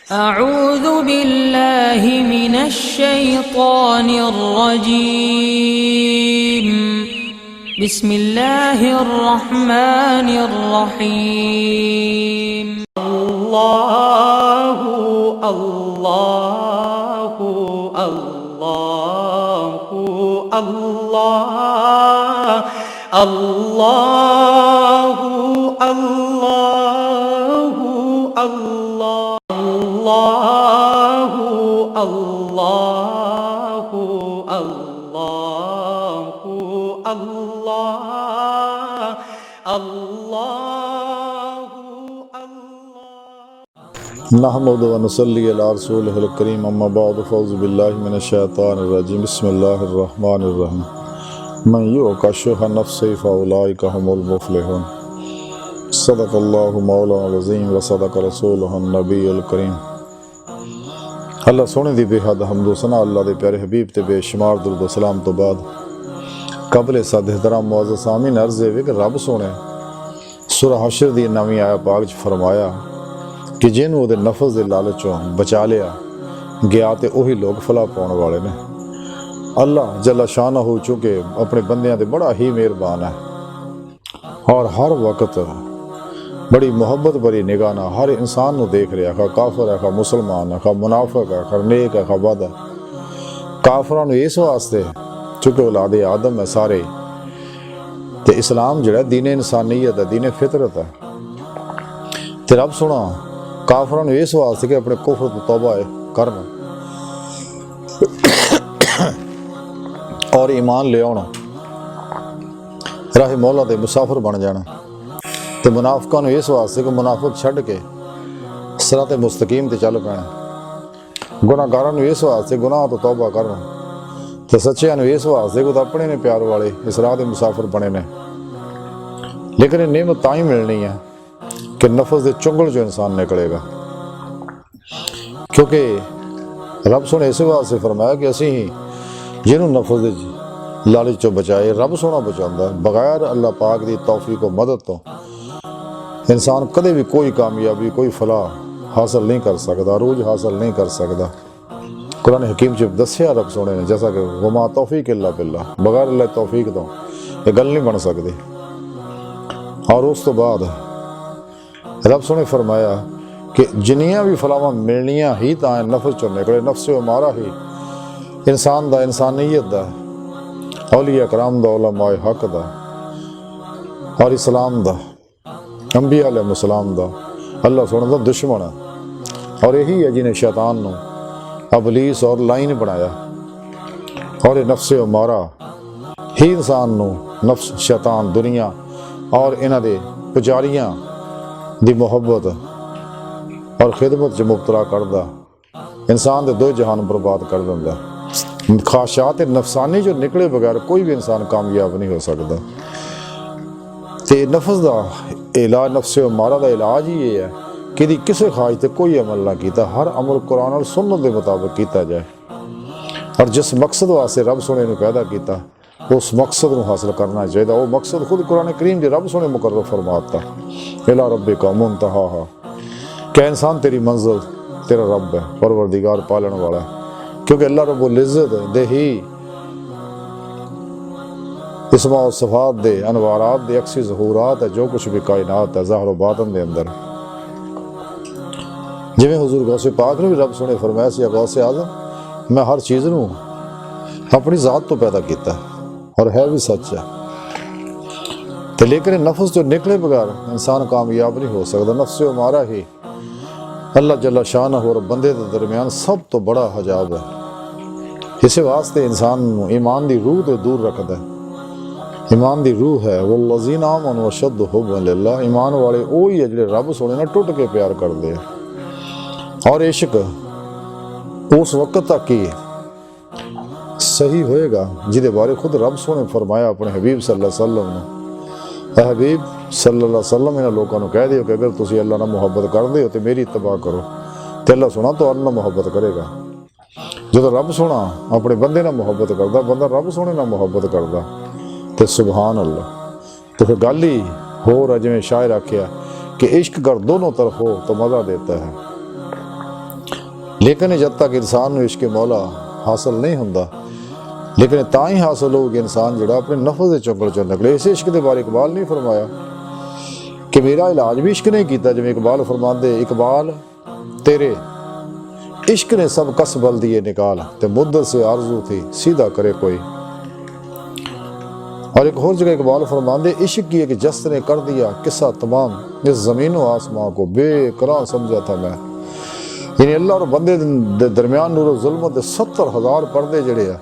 أعوذ बिल्लाहि मिनश शैतानिर रजीम। बिस्मिल्लाहिर रहमानिर रहीम। अल्लाहु अल्लाहु अल्लाहु अल्लाह अल्लाहु अल्लाहु अल्लाहु अल्लाहु अल्लाहु अल्लाह अल्लाहु नहमदु व नुसल्ली अला रसूलिहिल करीम अम्मा बाद फ़ौज़ु बिल्लाहि मिनश शैतानिर रजीम बिस्मिल्लाहिर रहमानिर रहीम मन युक़ शुह नफ्सिही फ़उलाइका हुमुल मुफ़्लिहून सदक़ल्लाहु मौलाना अज़ीम व सदक़ रसूलुहुन नबीयुल करीम। अल्लाह सोने दी बेहद हम्द व सना अल्लाह दे प्यारे हबीब ते बेशुमार दुरूद व सलाम तो बाद कबल सद एहतराम मुअज़्ज़ज़ सामीन अर्ज़ है कि रब सोने सूरह हशर दी नवीं आया पाक च फरमाया कि जिन्हों वो नफस के लालचों बचा लिया गया तो वही लोग फला पाने वाले ने। अल्लाह जल्ला शान हो चुके अपने बंदियां ते बड़ा ही मेहरबान है और हर वक्त बड़ी मुहब्बत भरी निगाह ना हर इंसान को देख रहा खा काफर है खा मुसलमान है खा मुनाफिक है खा नेक है खा बद है। काफरां नूं इस वास्ते चूंकि औलादे आदम है सारे ते इस्लाम जिहड़ा दीन इंसानियत है दीन फितरत है ते रब सुना काफरां नूं इस वास्ते कि अपने कुफर तो तौबा करन और ईमान ले आउण राह मौला दे मुसाफिर बन जाना ते मुनाफिकां नूं इस वास्ते कि मुनाफिक छड्ड के सिरात मुस्तकीम ते चल पैण। गुनाहगारां नूं इस वास्ते गुनाह तो तौबा करन ते सच्चियां नूं इस वास्ते कि अपने ने प्यार वाले इस राह दे मुसाफिर बने ने। लेकिन ये नेमत तां ही मिलनी है कि नफस के चुंगल जो इंसान निकलेगा, क्योंकि रब सोने इस वास्ते फरमाया कि असी ही जिन्हों नफस के लालच चो बचाए रब सोना बचाता। बगैर अल्लाह पाक की तौफीक व मदद तो इंसान कदे भी कोई कामयाबी कोई फलाह हासिल नहीं कर सकता, रूज हासिल नहीं कर सकता। कुरान हकीम च दसिया रब सोने ने जैसा कि वमा तौफीक इल्ला बिल्लाह, बगैर अल्लाह तौफीक तो ये गल नहीं बन सकती। और उस तो बाद रब सोने फरमाया कि जिन्नियां भी फलावां मिलनियां ही तां नफस चो निकले। नफ्स मारा ही इंसान दा इंसानियत दा औलिया कराम दा उलमाए हक दा और इस्लाम दा अंबिया अलैहिस्सलाम दा अल्लाह सोने दा दुश्मन है। और यही है जिन्हें शैतान नूं अबलीस और लाइन बनाया और ये नफ्स मारा ही इंसान नूं नफ्स शैतान दुनिया और इन्हां दे पुजारियां दी मुहब्बत और खिदमत च मुबतला करदा इंसान दे दो जहान बर्बाद कर दिंदा। ख्वाहिशात नफसानी जो निकले बगैर कोई भी इंसान कामयाब नहीं हो सकता। ते नफस दा इलाज नफ्स मारा दा इलाज ही ये है कि किसी ख्वाहिश ते कोई अमल ना कीता, हर अमल कुरान और सुन्नत के मुताबिक किया जाए और जिस मकसद वास्ते रब सोने ने पैदा किया उस मकसद को हासिल करना चाहिए। वो मकसद खुद कुरान करीम के रब सोने मुकर्रर फरमाता इला रब्बिका मुंतहाहा, क्या इंसान तेरी मंजिल तेरा रब है परवरदिगार पालन वाला है। क्योंकि अल्लाह रब्बुल इज़्ज़त दे ही इस्मा और सिफात दे अनवारात दे अक्सी ज़हूरात है जो कुछ भी कायनात है ज़ाहिर व बातिन दे अंदर। जिवें हुज़ूर गौसे पाक ने भी रब सोने फरमाया सी गौसे आज़म मैं हर चीज़ नूं अपनी ज़ात तो पैदा किया और है भी सच है। तो लेकिन नफस जो निकले बगैर इंसान कामयाब नहीं हो सकता। नफ्स मारा ही अल्लाह जल्ला शान और बंदे के दरमियान सब तो बड़ा हजाब है। इस वास्ते इंसान ईमान की रूह तो दूर रखता है। ईमान की रूह है वल्लज़ीना आमनू अशद्दु हुब्बन लिल्लाह, ईमान वाले वही है जिहड़े रब सोने ना टुट के प्यार करते हैं। और इश्क उस वक्त तक ही सही होएगा जिहदे बारे खुद रब सोने फरमाया अपने हबीब सल्लल्लाहु अलैहि वसल्लम ने। हबीब सल्लल्लाहु अलैहि वसल्लम इन्हां लोगों को कह दिओ कि अगर तुसीं अल्लाह नाल मुहब्बत करदे हो तो मेरी इत्तबा करो तो अल्लाह सोना तुहाडे नाल मुहब्बत करेगा। जो रब सोना अपने बंदे नाल मुहब्बत करदा बंदा रब सोने नाल मुहब्बत करदा तो सुभान अल्लाह। तो फिर गल ही होर जिवें शायर आखिया कि इश्क कर दोनों तरफ हो तो मज़ा देता है। लेकिन जब तक इंसान ਨੂੰ इश्क मौला हासिल नहीं ਹੁੰਦਾ, लेकिन ਤਾਂ ਹੀ हासिल होगी इंसान ਜਿਹੜਾ अपने नफ्स ਦੇ चुंगल चों निकले। इस इश्क ਦੇ बारे इकबाल नहीं फरमाया कि मेरा इलाज भी इश्क नहीं किया, जिवें इकबाल फरमाते इकबाल तेरे इश्क ने सब कस बल दिए निकाल, ते मुद्दत से आरजू थी सीधा करे कोई। और एक और जगह इकबाल फरमाते इश्क की एक जस्त ने कर दिया किस्सा तमाम, इस ज़मीन व आसमां को बेकरार समझा था मैं। यानी अल्लाह और बंदे दे दरम्यान नूर और ज़ुल्मत दे 70,000 पर्दे जड़े आ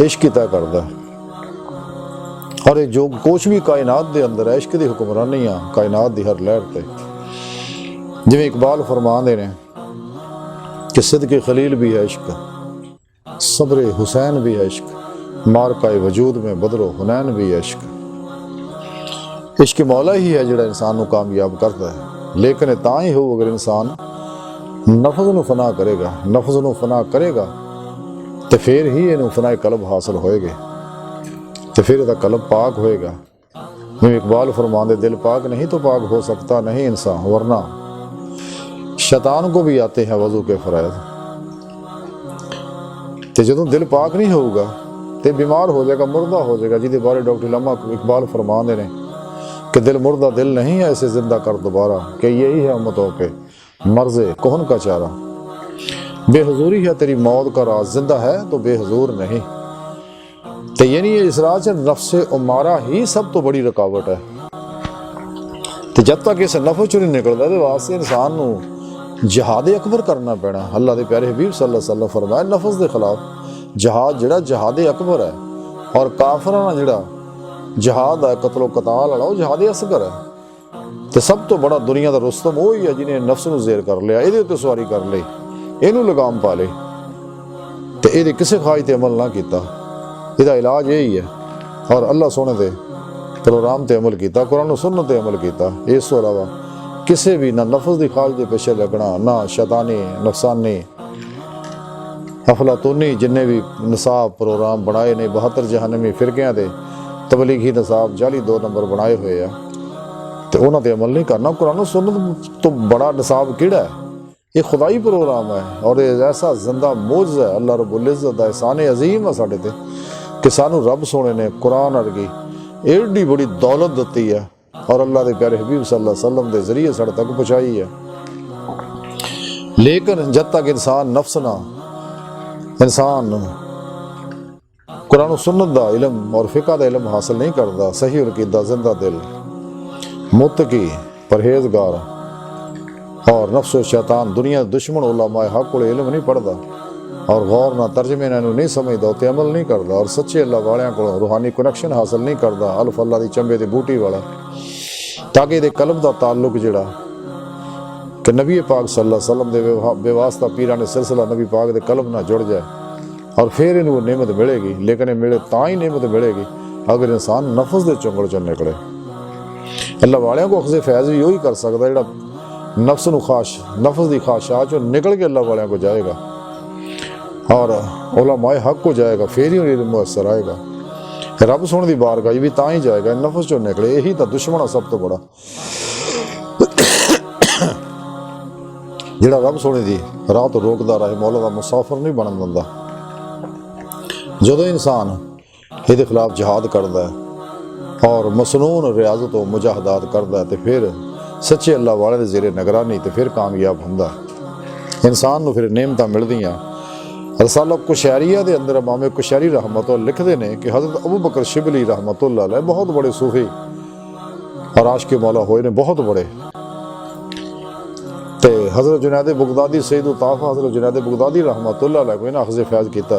इश्क तय करदा। और जो कुछ भी कायनात दे अंदर है इश्क दी हुक्मरानी आ कायनात दी हर लहर ते। जिवें इकबाल फरमाते ने कि सिद्क़े खलील भी है इश्क, सब्र हुसैन भी है इश्क, मारकाए वजूद में बदरो हुनैन भी है इश्क। इश्क मौला ही है जिहड़ा इंसान को कामयाब करता है। लेकिन तां ही हो अगर इंसान नफ्स नूं फना करेगा, नफ्स नूं फना करेगा तो फिर ही इहनूं फनाए कल्ब हासिल होएगी, तो फिर इहदा कल्ब पाक होएगा। जिवें इकबाल फरमाते दिल पाक नहीं तो पाक हो सकता नहीं इंसान, वरना शैतान को भी आते हैं वजू के फ़राइज़। तो जदों दिल पाक नहीं होगा तो बीमार हो जाएगा, मुर्दा हो जाएगा, जिहदे बारे डॉक्टर अल्लामा इकबाल फरमाते हैं कि दिल मुर्दा दिल नहीं है इसे जिंदा कर दोबारा, कि यही है उम्मतों के मर्ज़े कौन का चारा। बेहजूरी है तेरी मौत का राज, जिंदा है तो बेहजूर नहीं। तो यानी इस राज नफ्स उमारा ही सब तो बड़ी रुकावट है। तो जब तक इस नफ्स चों नहीं निकलता तो वास्ते इंसान को जहाद अकबर करना पैना। अल्लाह के प्यारे हबीब सल्लल्लाहु अलैहि वसल्लम फरमाया नफ्स के खिलाफ जहाद जिहड़ा जहाद अकबर है, और काफिरां नाल जिहड़ा जहाद है कतलो कताल वाला वो जहाद असगर है। तो सब तो बड़ा दुनिया का रुस्तम वो ही है जिन्हें नफ्स को जेर कर लिया, ये उत्ते सवारी कर ली, इनू लगाम पा ले, तो ये किसी ख्वाहिश अमल ना किया। इसका इलाज यही है। और अल्लाह सोने दे प्रोग्राम ते अमल किया, कुरान सुन्नत ते अमल किया। इस तो अलावा किसी भी ना नफ्स की ख्वाहिश के पिछे लगना, ना शैतानी नफसानी अफलातूनी जिन्हें भी निसाब प्रोग्राम बनाए ने 72 जहन्नमी फिरकियां दे तबलीगी निसाब जाली 2 नंबर बनाए हुए हैं, तो उन्होंने अमल नहीं करना। कुरान सुन्नत तो बड़ा निसाब किड़ा है, ये खुदाई प्रोग्राम है और ऐसा जिंदा मोजज़ा है अल्लाह रब्बुल इज़्ज़त दा एहसान अजीम है साढ़े ते कि सानू रब सोने ने कुरान अर्गी एडी बड़ी दौलत दिती है और अल्लाह के प्यारे हबीब सल्लल्लाहु अलैहि वसल्लम के जरिए साढ़े तक पहुँचाई है। लेकिन जब तक इंसान नफ्स ना इंसान कुरान सुन्नत दा इलम और फ़िक़ह दा इलम हासिल नहीं करता, सही अक़ीदा जिंदा दिल मुत्तकी परहेजगार और नफ्स शैतान दुनिया दुश्मन उलमाए हक को इल्म नहीं पढ़ता और गौर ना तर्जमे इन्हों नहीं समझता, उत्ते अमल नहीं करता और सच्चे अल्लाह वालियां को रूहानी कनैक्शन हासिल नहीं करता अल्फ अल्लाह की चंबे की बूटी वाला, ताकि ये कल्ब का ताल्लुक जिहड़ा कि नबी पाक सल्लल्लाहु अलैहि वसल्लम दे बेवास्ता पीरां ने सिलसिला नबी पाक के कल्ब ना जुड़ जाए और फिर इन्हों नेमत मिलेगी। लेकिन ये मिले तां ही नेमत मिलेगी अगर इंसान नफ्स के चुंगल चों निकले। अल्लाह वालियां को अखज़ फैज़ भी वही कर सकता जिहड़ा नफ्स नफ्स की ख्वाहिशात चों निकल के अल्लाह वालियां को जाएगा और उलमाए हक को जाएगा, फिर ही उन्हें मुयसर आएगा। रब सोने की बारगाह भी तां ही जाएगा नफ्स चों निकले। यही तो दुश्मन है सब तो बड़ा जिहड़ा रब सोने की राह तो रोकदा रहे, मौला का मुसाफिर नहीं बनन दिंदा। जदों इंसान ये खिलाफ जिहाद करता है और मसनून रियाजत और मुजाहदात करता है तो फिर सच्चे अल्लाह वाले के ज़ेरे निगरानी तो फिर कामयाब होंदा। इंसान को फिर नेमत मिलदियाँ। रसाला कुशैरिया के अंदर इमाम कुशैरी रहमतुल्लाह लिखते हैं कि हज़रत अबू बकर शिबली रहमतुल्लाह अलैह बहुत बड़े सूफी और आशिक़ मौला होए ने, बहुत बड़े। तो हज़रत जुनैद बगदादी सैयद ताफ़ा हज़रत जुनैद बगदादी रहमतुल्लाह अलैह को इन्हें अखज़ फैज़ किया।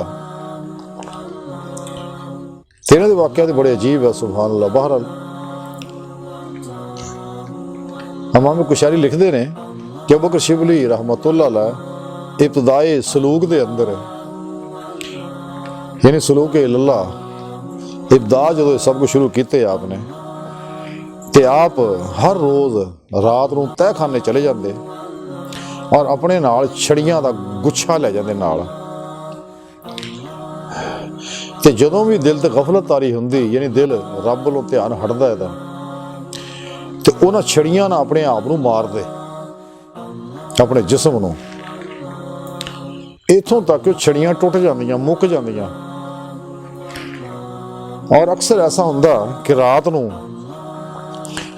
तेरे वाक़यात बड़े अजीब है सुभान अल्लाह। बहरहाल इमाम कुशैरी लिखते हैं कि अबू बकर शिबली रहमतुल्लाह अलैह इब्तिदाई सलूक के अंदर यानी सलूक अल्लाह इब्दा जो सब कुछ शुरू किए आपने, तो आप हर रोज़ रात को तय खाने चले जाते और अपने नाल छड़ियां का गुच्छा ले जाते नाल। तो जदों भी दिल ते गफलत तारी होंदी यानी दिल रब वालों ध्यान हटदा है तो उन्हां छड़ियां ना अपने आप को मार दे अपने जिस्म को। इथों तक कि छड़ियां टुट जांदियां, मुक जांदियां। और अक्सर ऐसा हुंदा कि रात नूं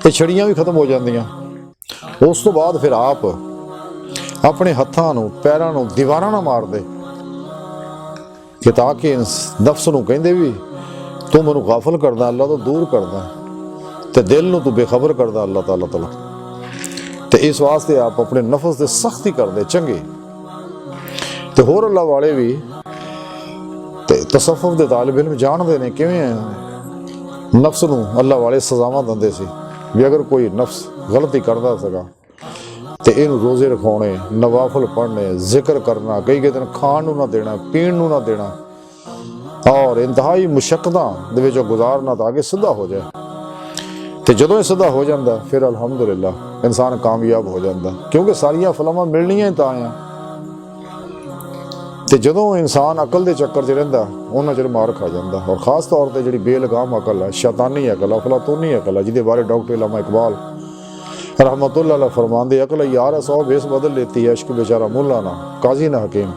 ये छड़ियां भी खत्म हो जांदियां। उस तो बाद फिर आप अपने हत्थां नूं पैरां नूं दीवारां ना मार दे कि ताकि नफ्स नूं कहंदे भी तू मैनूं गाफल करदा, अल्लाह तो दूर करदा, ते दिल नूं तू बेखबर करदा अल्लाह ताला तला। ते इस वास्ते आप अपने नफ्स ते सख्ती करदे चंगे। ते होर अल्लाह वाले भी ते तसव्वुफ दे तालिब इल्म जानदे ने किवें नफ्स नूं अल्लाह वाले सजावां दिंदे सी भी अगर कोई नफ्स गलती करदा सगा ते इहनूं रोज़े रखाने, नवाफल पढ़ने, जिक्र करना, कई दिन खाण नूं ना देना, पीण नूं ना देना और इंतहाई मुशक्कतां दे विच गुजारना ताकि सीधा हो जाए। तो जदों सीधा हो जाता फिर अलहमदुलिल्लाह इंसान कामयाब हो जाता, क्योंकि सारिया फलावां मिलनियां ही तां आ। तो जदों इंसान अकल के चक्कर च रहिंदा उन्हां चिर मार खा जाता। और खास तौर पर जिहड़ी बेलगाम अकल है, शैतानी अकल, अफलातूनी अकल है, जिहदे बारे डॉक्टर इल्लामा इकबाल रहमतुल्लाह अलैह फरमांदे, अकल यार 100 बेस बदल लेती है, इश्क बेचारा मुल्ला ना काजी ना हकीम।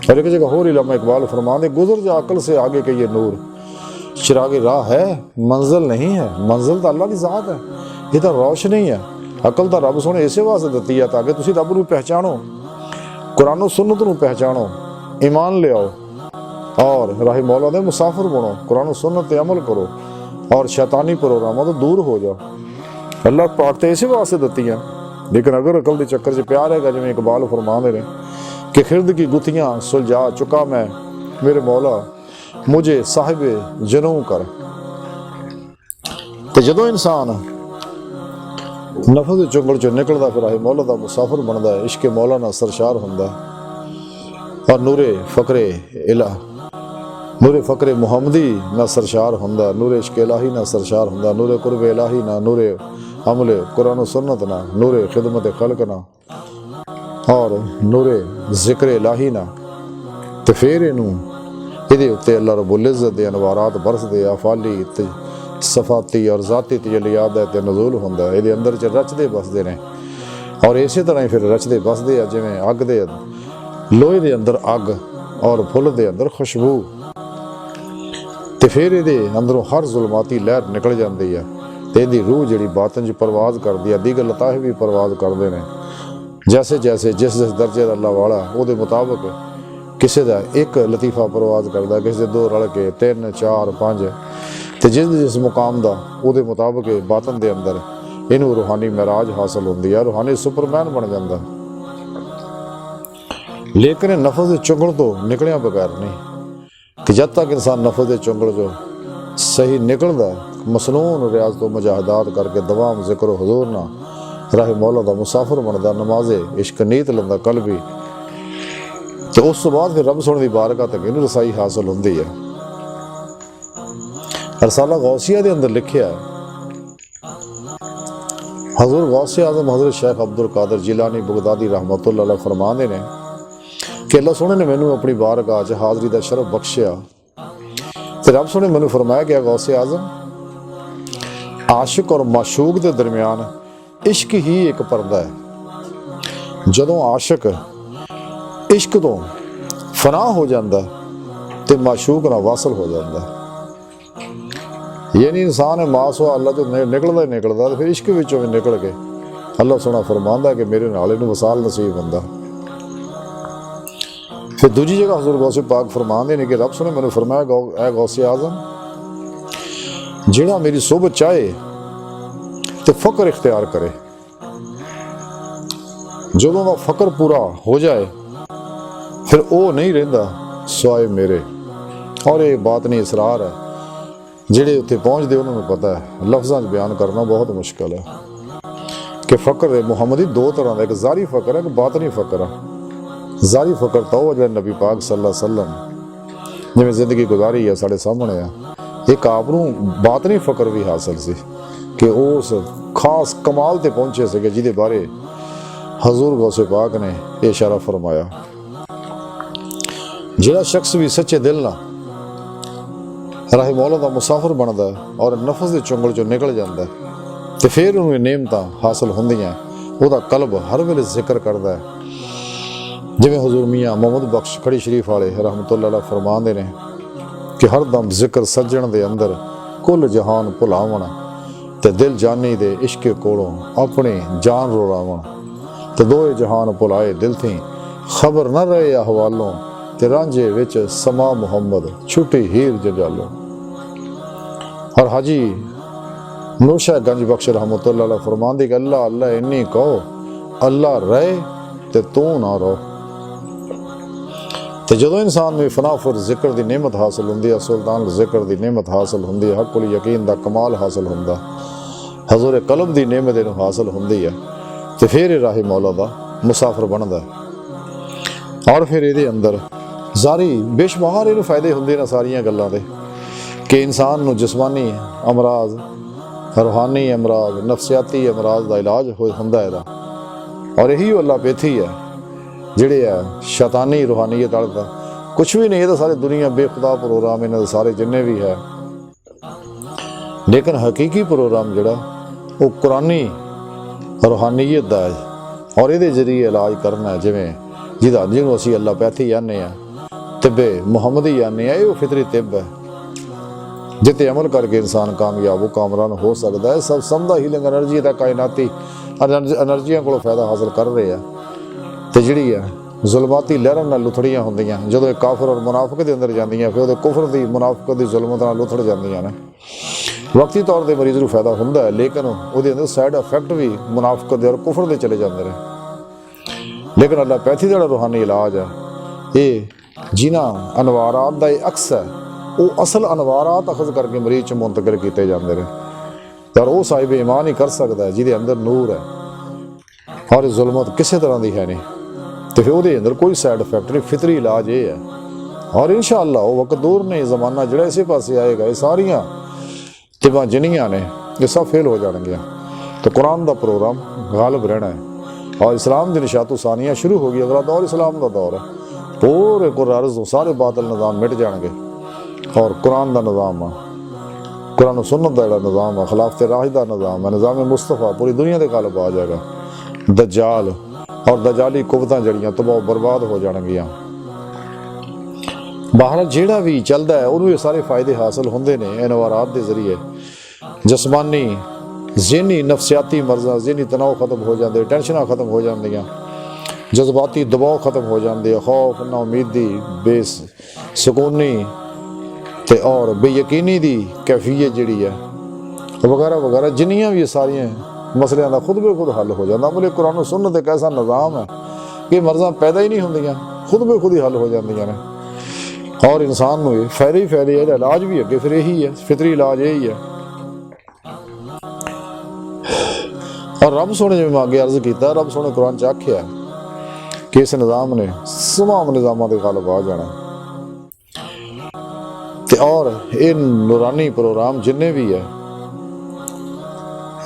और एक जगह होर इल्लामा इकबाल फरमांदे, गुजर जा अकल से आगे के ये नूर, चिरागे राह है मंजिल नहीं है, मंजिल तो अल्लाह की ज़ात है, ये तो रोशनी है। अकल तो रब सोने इसे वास्ते दित्ती है ताकि तुसीं रब नूं पहचानो, कुरान सुन्नत नूं पहचानो, ईमान ले आओ और राही मौला दे मुसाफिर बनो, कुरान सुन्नत ते अमल करो और शैतानी प्रोग्रामों तो दूर हो जाओ। अल्लाह पाक तो इसे वास्ते दित्ती है। लेकिन अगर अकल के चक्कर च प्यार है, जिवें इकबाल फरमांदे ने कि खिरद की गुत्थियां सुलझा चुका मैं, मेरे मौला मुझे साहिबे जनू कर। तो जदों इंसान नफस के चुंगल चो निकलता फिर राही मौला दा मुसाफिर बनता है, इश्क मौला नाल सरशार हुंदा और नूरे फ़क्रे मुहम्मदी ना सरशार हुंदा, नूरे इश्क इलाही ना सरशार हुंदा, नूरे कुर्ब इलाही ना, नूरे अमले कुरान सुन्नत ना, नूरे खिदमत खल्क ना और नूरे जिक्र इलाही ना। तो फिर इनू इहदे उत्ते अल्लाह रब्बुल इज़्ज़त दे अनवारात बरसदे, आफाली सफाती और ज़ाती तजलियात दा नज़ूल हुंदा, इहदे अंदर च रचदे बसदे ने। और इसे तरह ही फिर रचदे बसदे आ जिवें अग दे लोहे दे अंदर अग और फुल दे अंदर खुशबू। तो फिर ये अंदरों हर जुलमाती लहर निकल जाती है, तो यदी रूह जी बातन च परवाज करती है, दीगर लताहे भी परवाज करते हैं। जैसे जैसे जिस जिस दर्जे का अल्लाह वाला वो मुताबिक किसी का एक लतीफ़ा परवाज करता, किसी दो रल के 3 4 5, तो जिस जिस मुकाम का वो मुताबिक बातन के अंदर इनू रूहानी महराज हासिल होती है, रूहानी सुपरमैन बन जाता। लेकिन नफस के चुंगल तो निकलिया बगैर नहीं कि जब तक इंसान नफस के चुंगल जो सही निकलता मसनून रियाज तो मुजाहदात करके दवाम जिक्र हुजूर ना राह मौला दा मुसाफिर बनता, नमाजे इश्क नीत लंदा कल भी, तो उस बाद फिर रब सोने की बारगाह तक इनू रसाई हासिल होती है। रसाला गौसिया के अंदर लिखिया हजूर गौसे आजम हजरत शेख अब्दुल कादिर जिलानी बगदादी रहमतुल्लाह अलैह फरमांदे ने कि अल्लाह सोने ने मैनू अपनी बारगाह च हाज़री का शरफ बख्शिया। तो रब सोने मैनू फरमाया कि गौसे आजम आशिक और माशूक के दरम्यान इश्क ही एक पर्दा है। जदों आशिक इश्क तो फना हो जाता तो माशूक ना वासल हो जाता। ये नहीं इंसान है मास हुआ अल्लाह जो निकलता ही निकलता, तो फिर इश्क विचों भी निकल के अल्लाह सोना फरमांदा कि मेरे नाल इहनूं वसाल नसीब हुंदा। फिर दूजी जगह हज़ूर गौसे पाक फरमांदे ने कि रब सोने मैनूं फरमाया ऐ गौसे आज़म जिहड़ा मेरी सोबत चाहे तो फ़क्र इख्तियार करे, जदों दा फ़क्र पूरा हो जाए फिर वो नहीं रहिंदा सिवाए मेरे। और ये बात नहीं इसरार है, जिहड़े उत्थे पहुँचते उन्होंने पता है, लफ्ज़ां बयान करना बहुत मुश्किल है कि फ़क्र मुहम्मदी 2 तरह का, एक ज़ारी फ़क्र है, एक बातनी फ़क्र है। ज़ारी फ़क्र तो जो नबी पाक सल्लल्लाहु अलैहि वसल्लम जिवें जिंदगी गुजारी है साढ़े सामने है, एक आपनूं बातनी फ़क्र भी हासिल सी कि उस खास कमाल ते पहुंचे सके जिहदे बारे हजूर गौसे पाक ने यह इशारा फरमाया। जिहड़ा शख्स भी सच्चे दिल ना राह मौला दा मुसाफिर बनता है और नफस के चुंगल चो निकल जाता है, तो फिर उन्हें नेमतां हासिल होंदियां, उहदा कल्ब हर वेले जिक्र करता है ਜਿਵੇਂ ਹਜ਼ੂਰ ਮੀਆਂ ਮੁਹੰਮਦ ਬਖਸ਼ ਖੜੀ ਸ਼ਰੀਫ ਵਾਲੇ ਰਹਿਮਤੁல்லாਹ ਅਲੈਹ ਫਰਮਾਉਂਦੇ ਨੇ ਕਿ ਹਰ ਦਮ ਜ਼ਿਕਰ ਸੱਜਣ ਦੇ ਅੰਦਰ ਕੁੱਲ ਜਹਾਨ ਭੁਲਾਵਣ ਤੇ ਦਿਲ ਜਾਨੀ ਦੇ ਇਸ਼ਕ ਕੋਲੋਂ ਆਪਣੀ ਜਾਨ ਰੋਲਾਵਣ ਤੇ ਦੋਏ ਜਹਾਨ ਭੁਲਾਏ ਦਿਲ ਥੀ ਖਬਰ ਨਾ ਰਹੇ ਅਹਵਾਲੋਂ ਤੇ ਰਾਂਝੇ ਵਿੱਚ ਸਮਾ ਮੁਹੰਮਦ ਛੁੱਟੀ ਹੀਰ ਜਜਾਲੋਂ। और हाजी नूशा गंज बख्श रहमतुल्लाह अलैह फरमांदी कि अल्लाह अल्लाह इन्नी कहो अल्लाह रहे ते तू ना रहो। तो जो इंसान में फनाफुर जिक्र की नेमत हासिल होंदी है, सुल्तान जिक्र की नेमत हासिल होंदी है, हकुल यकीन का कमाल हासिल होंदा, हजूर कलब की नेमत इन्हूं हासिल होंदी है, तो फिर राही मौला दा मुसाफिर बनदा है। और फिर ये अंदर जारी बेशुमार इन्हूं फायदे होंदे ने सारियां गल्लां दे कि इंसान नूं जिस्मानी अमराज, रूहानी अमराज, नफसियाती अमराज का इलाज होंदा है। और यही अल्लाह पेथी है जिहड़े है शैतानी रूहानीयत वाले दा कुछ भी नहीं, ये तो सारी दुनिया बेखुदा प्रोग्राम इन्हां दे सारे जिन्ने भी है। लेकिन हकीकी प्रोग्राम जिहड़ा वो कुरानी रूहानीयत दा है और ये जरिए इलाज करना है, जिवें जिन्होंने असीं अल्लाह पैथी आने तिब्बे मुहम्मदी आने ये वो फितरी तिब है जिते अमल करके इंसान कामयाब कामरान हो सकता है। सब समझदा हीलिंग एनर्जी का कायनाती एनर्जियां को फायदा हासिल कर रहे हैं। तो जिहड़ी है जुल्माती लहरां नाल लुथड़ियां होंदियां जदों एक काफिर और मुनाफिक के अंदर जांदियां फिर उहदे कुफर दी मुनाफिकत दी जुल्मत नाल लुथड़ जांदियां ने। वक्ती तौर पर मरीज नूं फायदा हुंदा है, लेकिन उहदे अंदर साइड इफेक्ट भी मुनाफिकत दे और कुफर दे चले जांदे ने। लेकिन अल्लाह पैथी दा रूहानी इलाज है ये जिन्हां अनवारात दा अक्स है वो असल अनवारात अखज़ करके मरीज च मुंतकिल किए जाते हैं। और वो साहिब ईमान ही कर सकता है जिहदे अंदर नूर है और जुल्मत किसी तरह की है नहीं, तो फिर उसके अंदर कोई साइड इफेक्ट नहीं, फितरी इलाज ये है। और इंशाअल्लाह वो वक्त दूर नहीं, जमाना जिहड़ा इसी पासे आएगा ये सारियां तिबां जिन्नियां ने ये सब फेल हो जाएंगे। तो कुरान का प्रोग्राम गालिब रहना है और इस्लाम की निशातो सानियाँ शुरू हो गई। अगला दौर इस्लाम का दौर है, पूरे कुरान सारे बादल निज़ाम मिट जाएंगे और कुरान का निज़ाम है, कुरान सुन्नत का निज़ाम है, खिलाफत राशिदा निज़ाम है, निज़ाम मुस्तफ़ा पूरी दुनिया के गालिब आ जाएगा। दज्जाल और दजाली कुवतां जड़ियां तबाह बर्बाद हो जाएगियां। बाहर जिहड़ा भी चलता है उन्होंने सारे फायदे हासिल होंदे ने इनवारात के जरिए। जिस्मानी ज़हनी नफसियाती मर्ज़ां ज़हनी तनाव खत्म हो जाते, टेंशनां खत्म हो जांदियां, जज्बाती दबाव खत्म हो जाते, खौफ नाउमीदी बेसकूनी ते और बेयकीनी दी कैफियत जिहड़ी है वगैरह वगैरह जिन्नियां भी सारियां मसलियां का खुद ब खुद हल हो जाता। बोले कुरान सुन्नत एक ऐसा निज़ाम है कि मर्ज़ां पैदा ही नहीं होंदियां, खुद ब खुद ही हल हो जांदियां ने। और इंसान नूं फैले ही फैले है इलाज भी अगे फिर यही है, फितरी इलाज यही है। और रब सोने जिवें अगे अर्ज किया, रब सोने कुरान च आख्या कि इस निज़ाम ने तमाम निज़ामां दे गालिब आ जाना। और ये नूरानी प्रोग्राम जिन्ने भी है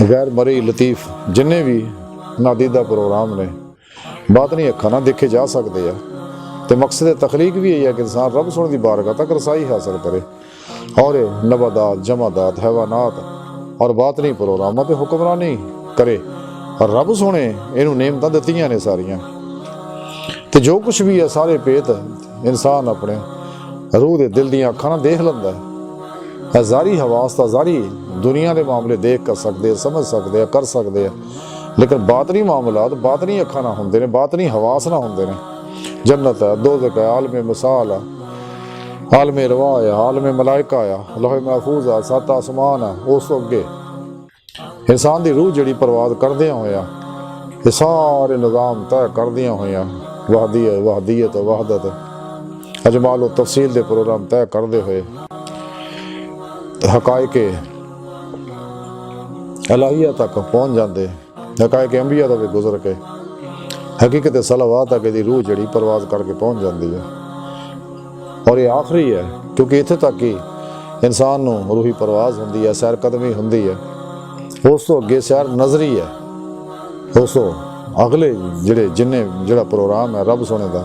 गैर मरी लतीफ़ जिन्ने भी नादीदा प्रोग्राम ने बातनी अखा ना देखे जा सकते हैं। तो मकसद तखलीक भी यही है कि इंसान रब सोने की बारगाह तक रसाई हासिल करे और नबादात जमादात हैवानात और बातनी प्रोग्रामों पर हुक्मरानी करे। और रब सोने इनू नेमतां दित्तियां ने सारियां, तो जो कुछ भी है सारे पेत इंसान अपने रूह दे दिल दियां अखां नाल देख लैंदा है। ज़ारी हवास दा ज़ारी दुनिया के मामले देख कर सकते, समझ सकते, कर सकते हैं, लेकिन बातनी मामलात बातनी अखां नाल हुंदे ने, बातनी हवास नाल हुंदे ने। जन्नत है, दोज़ख है, आलम मिसाल है, आलम रवा है, आलम मलाइका है, लौह महफूज है, सत्त आसमान है। उस तो अगे इंसान की रूह जिहड़ी परवाज़ करदियां होया ये सारे निज़ाम तय करदियां होया वहदीयत वहदत अजमाल और तफसील के प्रोग्राम तय करते हुए हकायक इलाहिया तक पहुँच जाते, हकायक अंबिया तो भी गुजर के हकीकत सलावा तक यदि रूह जड़ी परवाज करके पहुँच जाती है। और ये आखिरी है क्योंकि इत्थे तक ही इंसान नूं रूही परवाज होंदी है, सैर कदमी होंदी है। उस तो अगे सैर नजरी है, उस तो अगले जिहड़े जिहड़ा प्रोग्राम है रब सोने का,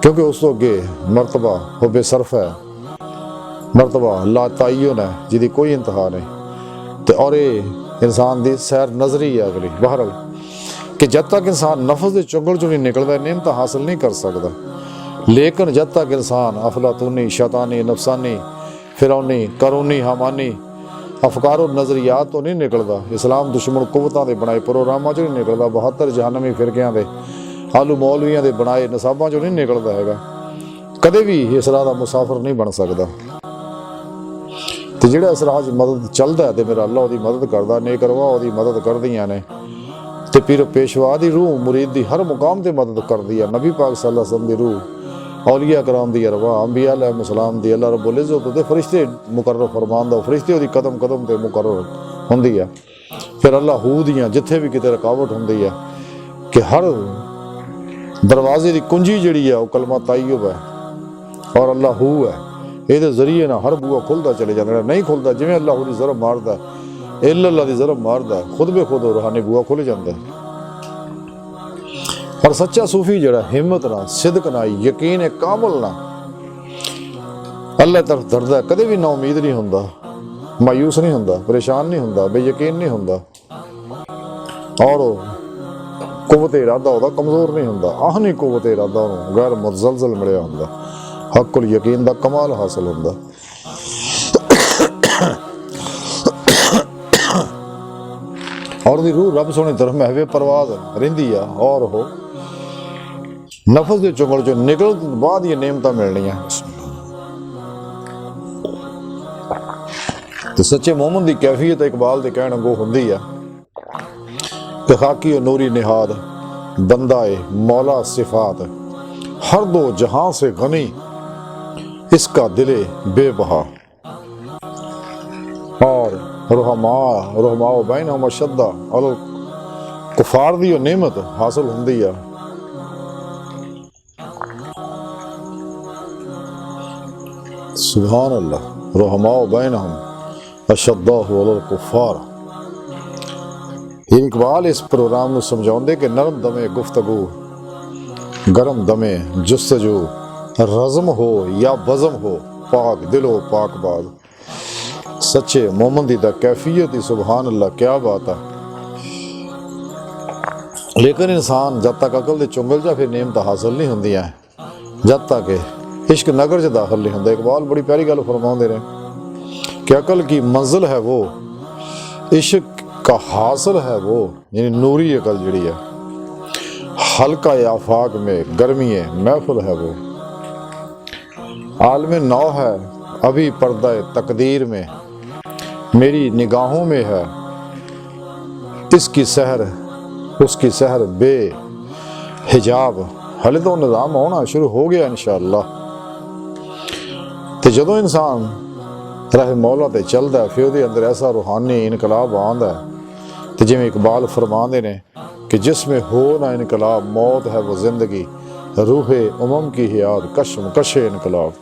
क्योंकि उस तो अगे मरतबा हुब्बे सरफ है, मरतबा ला ताय्युन है जिहदी कोई इंतहा नहीं। तो और ये इंसान की सैर नजरी है अगली। बहरहाल कि जब तक इंसान नफ्स के चुंगल चो नहीं निकलता नेमत हासिल नहीं कर सकता। लेकिन जब तक इंसान अफलातूनी, शैतानी, नफसानी, फिरौनी, करूनी, हमानी अफकार और नज़रियात तो नहीं निकलता, इस्लाम दुश्मन कुवतां दे बनाए प्रोग्रामां चो नहीं निकलता, 72 जहानमी फिरकियां दे आलू मौलवियां दे बनाए नसाबां चो नहीं निकलता हैगा, कदे भी इस राह दा मुसाफिर नहीं बन सकदा। ते जिहड़ा इस राह च मदद चलदा है ते मेरा अल्लाह ओहदी मदद करदा, नेक रवाह ओहदी मदद करदियां ने, ते पीर पेशवा दी रूह मुरीद दी हर मुकाम ते मदद करदी है। नबी पाक सल्लल्लाहु अलैहि वसल्लम दी रूह, औलिया कराम दी अरवाह, अंबिया अलैहिस्सलाम दी, अल्लाह रब्बुल इज़्ज़त ते फरिश्ते मुकर्रर फरमांदा, फरिश्ते ओहदी कदम कदम ते मुकर्रर हुंदी है। फिर अल्लाह हू दियां जिथे भी किते रुकावट हुंदी है कि हर दरवाजे की कुंजी जिहड़ी है वह कलमा तय्यब है और अल्लाह हू है, ये जरिए ना हर बूआ खुलता चले जाता, नहीं खुलता जिवें अल्लाह की ज़रब मारदा अल्लाह की ज़रब मारदा खुद बे खुद रूहानी बूआ खुल जाता है। और सच्चा सूफी जड़ा हिम्मत ना, सिदक ना, यकीन है कामल ना अल्लाह तरफ दरदा, कदे भी ना उम्मीद नहीं हुंदा, मायूस नहीं हुंदा, परेशान नहीं हुंदा, बेयकीन नहीं हुंदा, और कुव्वत इरादा होता कमज़ोर नहीं हुंदा, आहनी कुव्वत इरादा उन्होंने गैर मुतज़लज़ल मिलिया हुंदा, हक़ुल यकीन दा कमाल हासिल हुंदा। और दी रूह रब सोने तरफ महवे परवाज रहिंदी आ, और हो नफस के चुंगल चो निकल बाद ये नेमतां मिलनियां। तो सच्चे मोमन की कैफियत इकबाल के कहण वांगू हुंदी आ कि खाकी और नूरी निहाद बंदा ए मौला सिफात, हर दो जहां से गनी इसका दिले बेबहा, और रहमाओ बैनहुम अशद्दा अल कुफार दी नेमत हासिल हुंदी आ। सुभान अल्लाह, रहमाओ बैनहुम अशद्दा अल कुफार। इकबाल इस प्रोग्राम में समझाते कि नरम दमे गुफ्तगू, गरम दमे जुस्तजू, रज़म हो या बज़म हो, पाक दिलो पाक बाद। सच्चे मोमन दी दा कैफियत ही सुभान अल्लाह, क्या बात है। लेकिन इंसान जब तक अकल दे चुंगल जा फिर नेमत हासिल नहीं होंदियां, जब तक इश्क नगर च दाखिल नहीं होंदा। इकबाल बड़ी प्यारी गल फरमाते हैं कि अकल की मंजिल है वो, इश्क का हासिल है वो, यानी नूरी अकल जड़ी है, हल्का आफाक में गर्मी महफिल है वो, आलम नौ है अभी पर्दा तकदीर में, मेरी निगाहों में है इसकी सहर उसकी सहर बे हिजाब। हले तो निज़ाम होना शुरू हो गया इंशाअल्लाह। तो जदों इंसान राह मौला ते चलता है फिर उसके अंदर ऐसा रूहानी इनकलाब आंदा है। तो जिवें इकबाल फरमाते ने कि जिसमें हो ना इनकलाब मौत है वो जिंदगी, रूहे उमम की हियात कश्म कशे इनकलाब।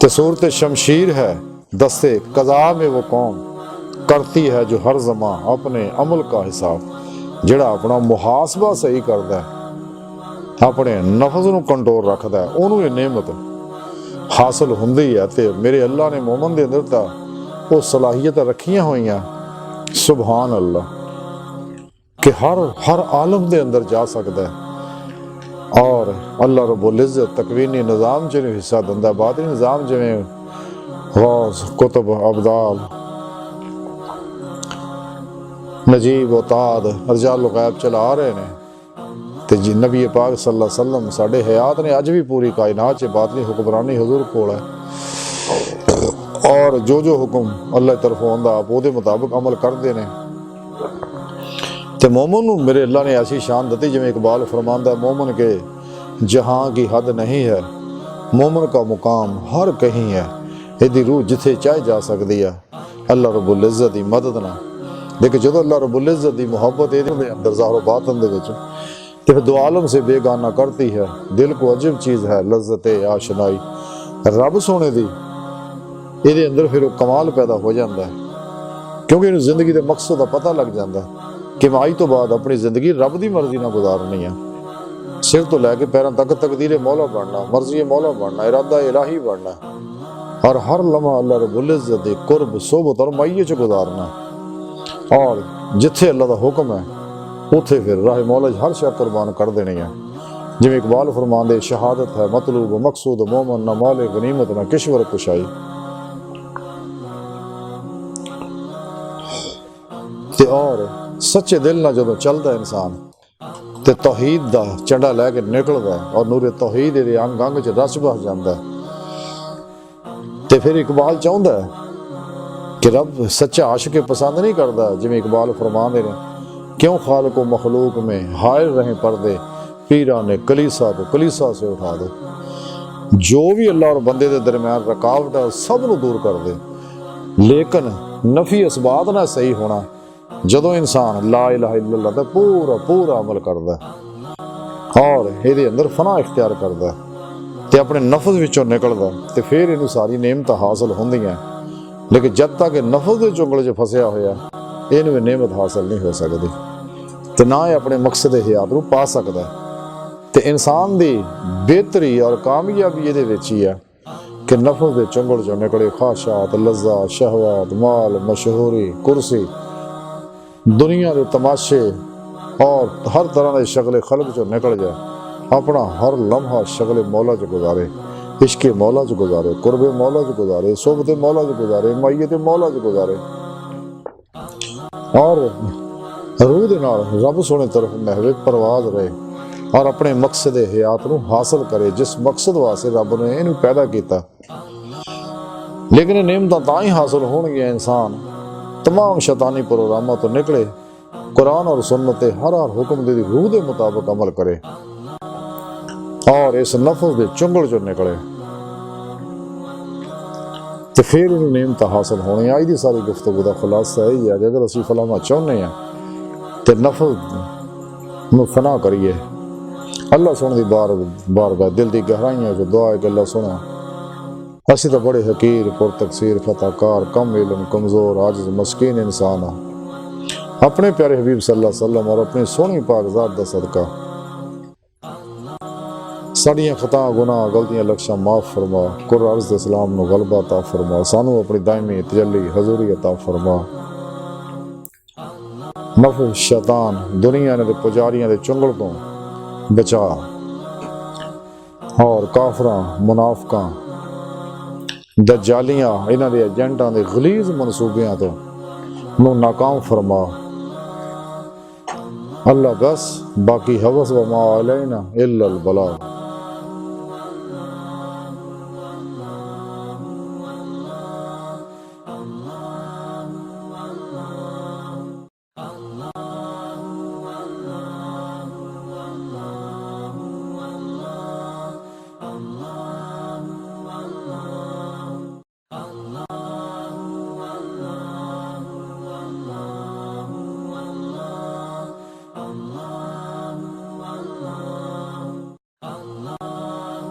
तो सूरत शमशीर है दस्ते कज़ा में वो कौम, करती है जो हर ज़मां अपने अमल का हिसाब। जिहड़ा अपना मुहासबा सही करता है, अपने नफ्स नूं कंट्रोल रखता है, उन्होंने ये नेमत हासिल हुंदी है। तो मेरे अल्लाह ने मोमन दे अंदर तां वो सलाहियत रखियां होइयां सुभान अल्लाह कि हर आलम दे अंदर जा सकता है। और अल्लाह रब्बुल इज़्ज़त तकवीनी निज़ाम च हिस्सा दिंदा, बातिनी निज़ाम जिवें गौस कुतुब अब्दाल नजीब उताद रजाल गैब चला रहे हैं। तो जी नबी पाक सल्लल्लाहु अलैहि वसल्लम साढ़े हयात ने अज भी पूरी कायनात च बातनी हुक्मरानी हजूर कोल है, और जो हुक्म अल्लाह की तरफों आंदा आप उसके मुताबिक अमल करते हैं। तो मोमन नूं मेरे अल्लाह ने ऐसी शान दी जिवें इकबाल फरमांदा, मोमन के जहां की हद नहीं है, मोमन का मुकाम हर कहीं है, यदि रूह जिथे चाहे जा सकती है अल्लाह रब्बुल इज़्ज़त की मदद ना। लेकिन जो अल्लाह रब्बुल इज़्ज़त की मुहब्बत ये अंदर ज़ाहिर बातन दे विच तो फिर दो आलम से बेगाना करती है, दिल को अजब चीज़ है लज्जत आशनाई रब सोने दी, ये अंदर फिर कमाल पैदा हो जाता है। क्योंकि इन्हें जिंदगी के मकसद का पता लग जाता है कि मैं आज तो बाद अपनी जिंदगी रब की मर्जी ना गुजारनी है। सिर तो लैके पैरों तक तकदीर मौला बनना, मर्जी मौला बनना, इरादा इलाही बनना, और हर लम्हा अल्लाह रब्बुल इज़्ज़त दे कुर्ब सोबत और मईयत च गुजारना। और जिथे अल्लाह का हुक्म है ਉੱਥੇ ਫਿਰ ਰਾਹ ਮੌਲਾ 'ਚ ਹਰ ਸ਼ੈ ਕੁਰਬਾਨ ਕਰ ਦੇਣੀ ਹੈ। ਜਿਵੇਂ ਇਕਬਾਲ ਫਰਮਾਉਂਦੇ, ਸ਼ਹਾਦਤ ਹੈ ਮਤਲੂਬ ਮਕਸੂਦ ਮੋਮਨ ਨਾ ਮੌਲੇ ਗਨੀਮਤ ਨਾ ਕਿਸ਼ਵਰ ਕੁਸ਼ਾਈ। ਤੇ ਔਰ ਸੱਚੇ ਦਿਲ ਨਾਲ ਜਦੋਂ ਚੱਲਦਾ ਇਨਸਾਨ ਤੇ ਤੌਹੀਦ ਦਾ ਝੰਡਾ ਲੈ ਕੇ ਨਿਕਲਦਾ ਔਰ ਨੂਰੇ ਤੌਹੀਦ ਦੇ ਅੰਗ ਅੰਗ 'ਚ ਰਸ ਬਸ ਜਾਂਦਾ, ਤੇ ਫਿਰ ਇਕਬਾਲ ਚਾਹੁੰਦਾ ਕਿ ਰੱਬ सच्चा आशिक पसंद नहीं करता। जिमें इकबाल फरमाते हैं, क्यों खालिक मखलूक में हायल रहे पर्दे, पीरा ने कलीसा को कलीसा से उठा दो। जो भी अल्लाह और बंदे के दरम्यान रुकावट है सब नूं दूर कर दे। लेकिन नफी इसबात ना सही होना जदों इंसान ला इलाहा इल्लल्लाह दा पूरा पूरा अमल करता और ये अंदर फना इख्तियार करता ते अपने नफ्स विचों निकलदा, ते फिर इनू सारी नेमत हासिल होंदियां। लेकिन जब तक नफस के चुंगल च फसिया होया इनू नेमत हासिल नहीं हो सकती, तो ना ही अपने मकसद हयात नूं पा सकता। तो इंसान की बेहतरी और कामयाबी ये ही है कि नफस के चुंगल चो निकले ख्वाहिशात, लज्जात, शहवात, माल, मशहूरी, कुर्सी, दुनिया के तमाशे और हर तरह के शगले खलक चो निकल जाए, अपना हर लम्हा शगले मौला च गुजारे, इश्क मौला च गुजारे, कुर्बे मौला च गुजारे, सोबते मौला च गुजारे, माइयत मौला च गुजारे और रूह दे नाल रब सोने तरफ महवे परवाज रहे और अपने मकसद हयात नूं हासिल करे जिस मकसद वास्ते रब ने इहनूं पैदा किया। लेकिन नेमतां तां ही हासिल होणगियां इंसान तमाम शैतानी प्रोग्रामां तो निकले, कुरान और सुन्नत के हर हुक्म दी रूह के मुताबिक अमल करे और इस नफस के चुंगल चो निकले, तो फिर इन नेमत हासिल होनी। अज की सारी गुफ्तगू का खुलासा यही है कि अगर असीं फलाना चाहुंदे हैं तो नफस नूं फना करिए, अल्लाह सुन दी बारगाह दिल की गहराइयां चो दुआ गल्लां सुनो। असीं तो बड़े हकीर पुरतकसीर फताकार कम इलम कमजोर आजिज़ मस्कीन इंसान हाँ। अपने प्यारे हबीब सल्लल्लाहु अलैहि वसल्लम और अपनी सोहनी पाक ज़ात दा सदका साड़ियां खता गुनाह गलतियां लक्ष्यां माफ़ फरमा, कुर अर्ज़ इस्लाम नूं गलबा अता फरमा, सानू अपनी दायमी तजल्ली हजूरी अता फरमा। नफ्स शैतान दुनिया ने पुजारियां दे चुंगल तो बचा और काफरां मुनाफिकां दज्जालियां इन्हां दे एजेंटां दे गलीज़ मनसूबियां तो नूं नाकाम फरमा। अल्लाह बस बाकी हवस व मा अलैना इल्लल बलाग।